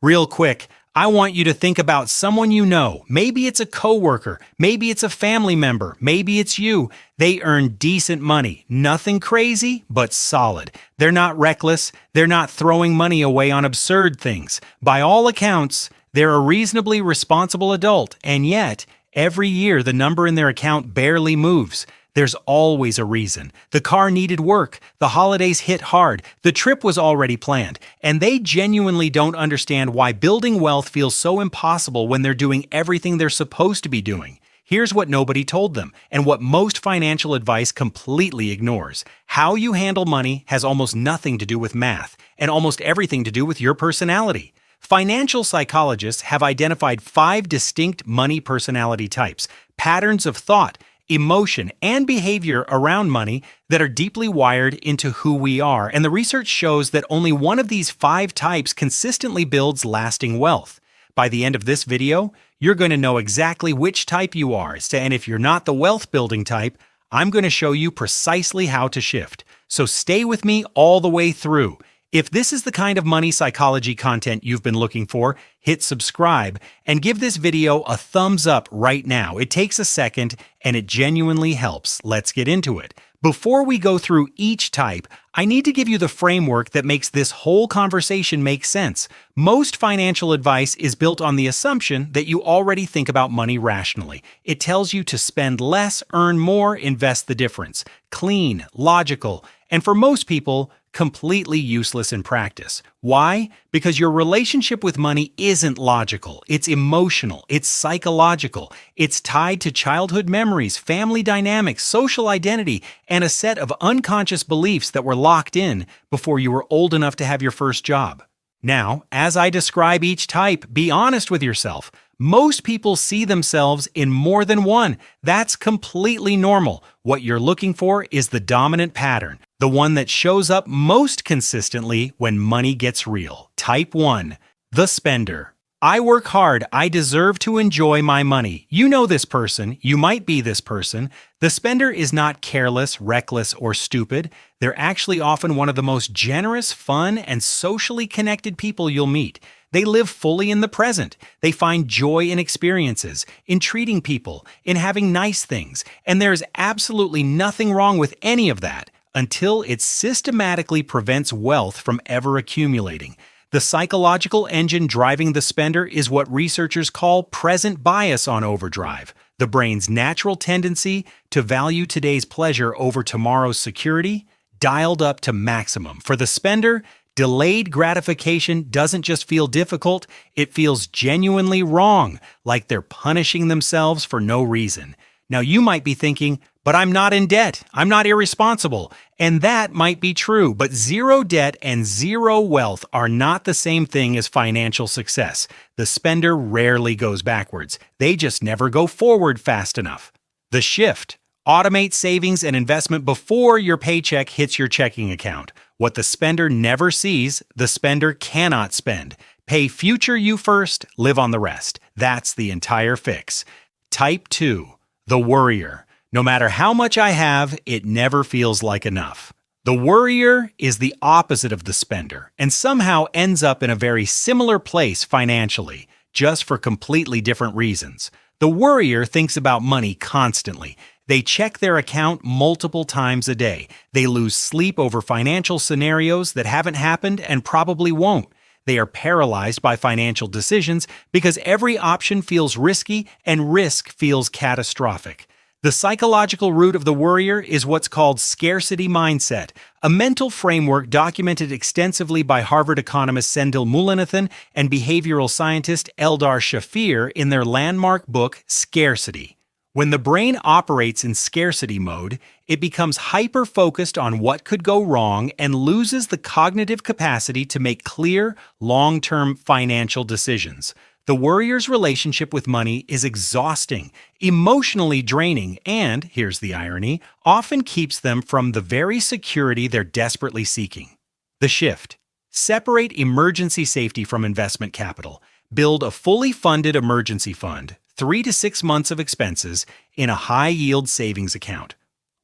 Real quick, I want you to think about someone you know. Maybe it's a coworker, maybe it's a family member, maybe it's you. They earn decent money. Nothing crazy, but solid. They're not reckless. They're not throwing money away on absurd things. By all accounts, they're a reasonably responsible adult, and yet, every year the number in their account barely moves. There's always a reason. The car needed work, the holidays hit hard, the trip was already planned, and they genuinely don't understand why building wealth feels so impossible when they're doing everything they're supposed to be doing. Here's what nobody told them, and what most financial advice completely ignores. How you handle money has almost nothing to do with math, and almost everything to do with your personality. Financial psychologists have identified 5 distinct money personality types, patterns of thought, emotion, and behavior around money that are deeply wired into who we are, and the research shows that only one of these 5 types consistently builds lasting wealth. By the end of this video, you're going to know exactly which type you are, and if you're not the wealth-building type, I'm going to show you precisely how to shift. So stay with me all the way through. If this is the kind of money psychology content you've been looking for, hit subscribe and give this video a thumbs up right now. It takes a second and it genuinely helps. Let's get into it. Before we go through each type, I need to give you the framework that makes this whole conversation make sense. Most financial advice is built on the assumption that you already think about money rationally. It tells you to spend less, earn more, invest the difference. Clean, logical, and for most people, completely useless in practice. Why? Because your relationship with money isn't logical. It's emotional. It's psychological. It's tied to childhood memories, family dynamics, social identity, and a set of unconscious beliefs that were locked in before you were old enough to have your first job. Now, as I describe each type, be honest with yourself. Most people see themselves in more than one. That's completely normal. What you're looking for is the dominant pattern, the one that shows up most consistently when money gets real. Type 1. The spender. I work hard. I deserve to enjoy my money. You know this person. You might be this person. The spender is not careless, reckless, or stupid. They're actually often one of the most generous, fun, and socially connected people you'll meet. They live fully in the present. They find joy in experiences, in treating people, in having nice things, and there's absolutely nothing wrong with any of that until it systematically prevents wealth from ever accumulating. The psychological engine driving the spender is what researchers call present bias on overdrive, the brain's natural tendency to value today's pleasure over tomorrow's security, dialed up to maximum. For the spender, delayed gratification doesn't just feel difficult, it feels genuinely wrong, like they're punishing themselves for no reason. Now you might be thinking, but I'm not in debt, I'm not irresponsible, and that might be true, but zero debt and zero wealth are not the same thing as financial success. The spender rarely goes backwards, they just never go forward fast enough. The shift. Automate savings and investment before your paycheck hits your checking account. What the spender never sees, the spender cannot spend. Pay future you first, live on the rest. That's the entire fix. Type 2. The worrier. No matter how much I have, it never feels like enough. The worrier is the opposite of the spender and somehow ends up in a very similar place financially, just for completely different reasons. The worrier thinks about money constantly. They check their account multiple times a day. They lose sleep over financial scenarios that haven't happened and probably won't. They are paralyzed by financial decisions because every option feels risky and risk feels catastrophic. The psychological root of the worrier is what's called scarcity mindset, a mental framework documented extensively by Harvard economist Sendhil Mullainathan and behavioral scientist Eldar Shafir in their landmark book, Scarcity. When the brain operates in scarcity mode, it becomes hyper-focused on what could go wrong and loses the cognitive capacity to make clear, long-term financial decisions. The worrier's relationship with money is exhausting, emotionally draining, and, here's the irony, often keeps them from the very security they're desperately seeking. The shift. Separate emergency safety from investment capital. Build a fully funded emergency fund, 3 to 6 months of expenses, in a high-yield savings account.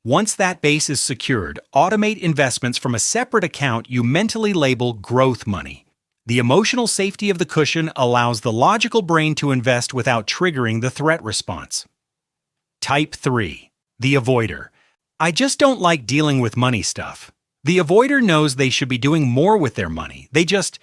Once that base is secured, automate investments from a separate account you mentally label growth money. The emotional safety of the cushion allows the logical brain to invest without triggering the threat response. Type 3. The avoider. I just don't like dealing with money stuff. The avoider knows they should be doing more with their money. They just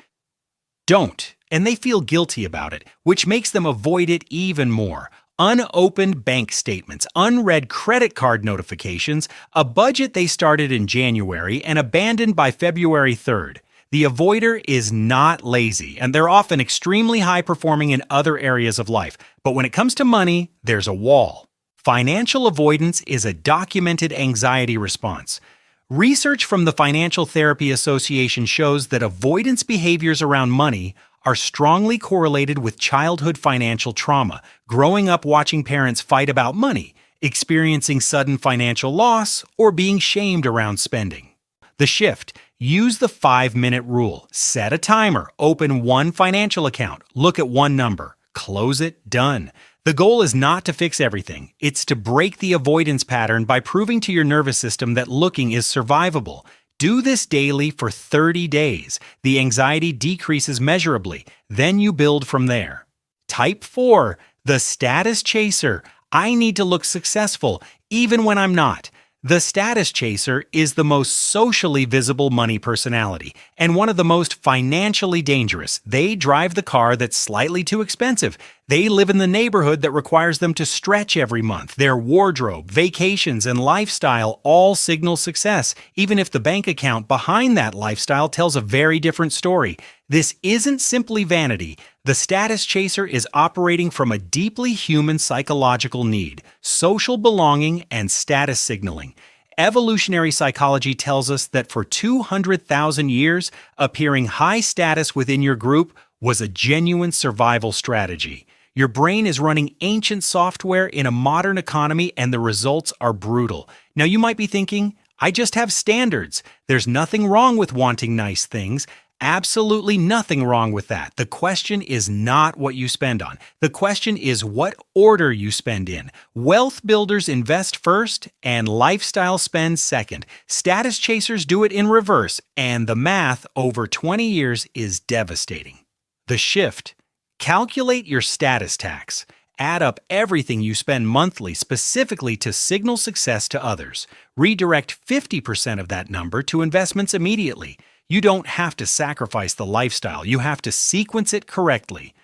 don't, and they feel guilty about it, which makes them avoid it even more. Unopened bank statements, unread credit card notifications, a budget they started in January and abandoned by February 3rd. The avoider is not lazy, and they're often extremely high-performing in other areas of life. But when it comes to money, there's a wall. Financial avoidance is a documented anxiety response. Research from the Financial Therapy Association shows that avoidance behaviors around money are strongly correlated with childhood financial trauma, growing up watching parents fight about money, experiencing sudden financial loss, or being shamed around spending. The shift: use the 5-minute rule. Set a timer, open one financial account, look at one number, close it, done. The goal is not to fix everything. It's to break the avoidance pattern by proving to your nervous system that looking is survivable. Do this daily for 30 days. The anxiety decreases measurably. Then you build from there. Type 4. The status chaser. I need to look successful, even when I'm not. The status chaser is the most socially visible money personality and one of the most financially dangerous. They drive the car that's slightly too expensive. They live in the neighborhood that requires them to stretch every month. Their wardrobe, vacations, and lifestyle all signal success, even if the bank account behind that lifestyle tells a very different story. This isn't simply vanity. The status chaser is operating from a deeply human psychological need: social belonging and status signaling. Evolutionary psychology tells us that for 200,000 years, appearing high status within your group was a genuine survival strategy. Your brain is running ancient software in a modern economy, and the results are brutal. Now you might be thinking, I just have standards. There's nothing wrong with wanting nice things. Absolutely nothing wrong with that. The question is not what you spend on. The question is what order you spend in. Wealth builders invest first and lifestyle spends second. Status chasers do it in reverse, and the math over 20 years is devastating. The shift: calculate your status tax. Add up everything you spend monthly specifically to signal success to others. Redirect 50% of that number to investments immediately. You don't have to sacrifice the lifestyle. You have to sequence it correctly.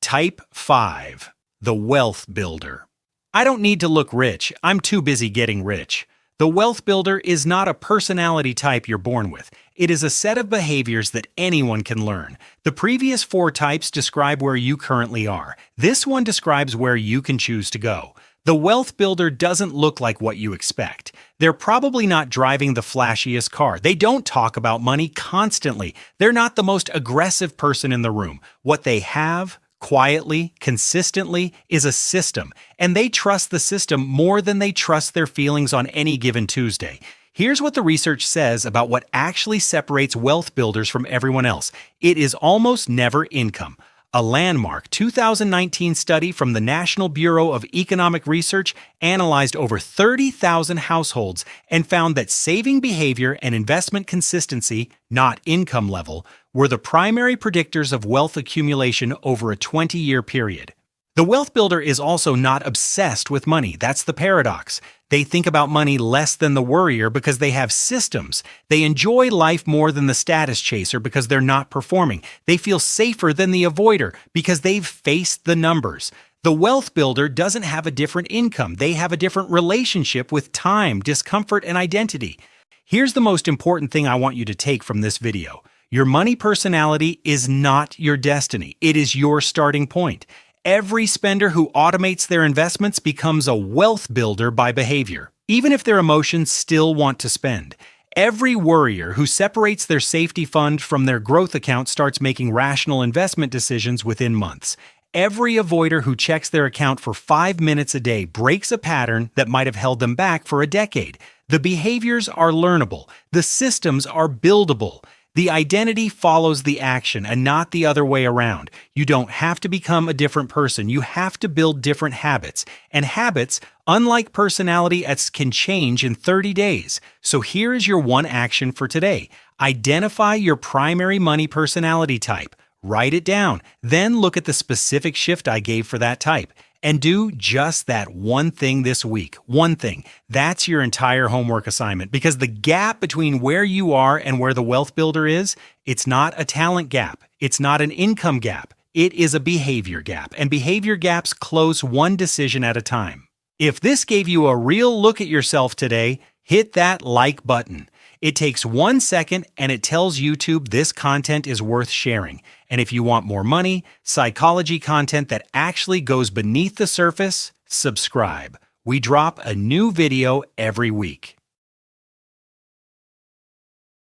Type 5. The wealth builder. I don't need to look rich. I'm too busy getting rich. The wealth builder is not a personality type you're born with. It is a set of behaviors that anyone can learn. The previous 4 types describe where you currently are. This one describes where you can choose to go. The wealth builder doesn't look like what you expect. They're probably not driving the flashiest car. They don't talk about money constantly. They're not the most aggressive person in the room. What they have, quietly, consistently, is a system, and they trust the system more than they trust their feelings on any given Tuesday. Here's what the research says about what actually separates wealth builders from everyone else. It is almost never income. A landmark 2019 study from the National Bureau of Economic Research analyzed over 30,000 households and found that saving behavior and investment consistency, not income level, were the primary predictors of wealth accumulation over a 20-year period. The wealth builder is also not obsessed with money. That's the paradox. They think about money less than the worrier because they have systems. They enjoy life more than the status chaser because they're not performing. They feel safer than the avoider because they've faced the numbers. The wealth builder doesn't have a different income. They have a different relationship with time, discomfort, and identity. Here's the most important thing I want you to take from this video. Your money personality is not your destiny. It is your starting point. Every spender who automates their investments becomes a wealth builder by behavior, even if their emotions still want to spend. Every worrier who separates their safety fund from their growth account starts making rational investment decisions within months. Every avoider who checks their account for 5 minutes a day breaks a pattern that might have held them back for a decade. The behaviors are learnable. The systems are buildable. The identity follows the action and not the other way around. You don't have to become a different person. You have to build different habits. And habits, unlike personality, can change in 30 days. So here is your one action for today. Identify your primary money personality type. Write it down. Then look at the specific shift I gave for that type. And do just that one thing this week. One thing. That's your entire homework assignment, because the gap between where you are and where the wealth builder is, it's not a talent gap. It's not an income gap. It is a behavior gap, and behavior gaps close one decision at a time. If this gave you a real look at yourself today, hit that like button. It takes 1 second and it tells YouTube this content is worth sharing. And if you want more money, psychology content that actually goes beneath the surface, subscribe. We drop a new video every week.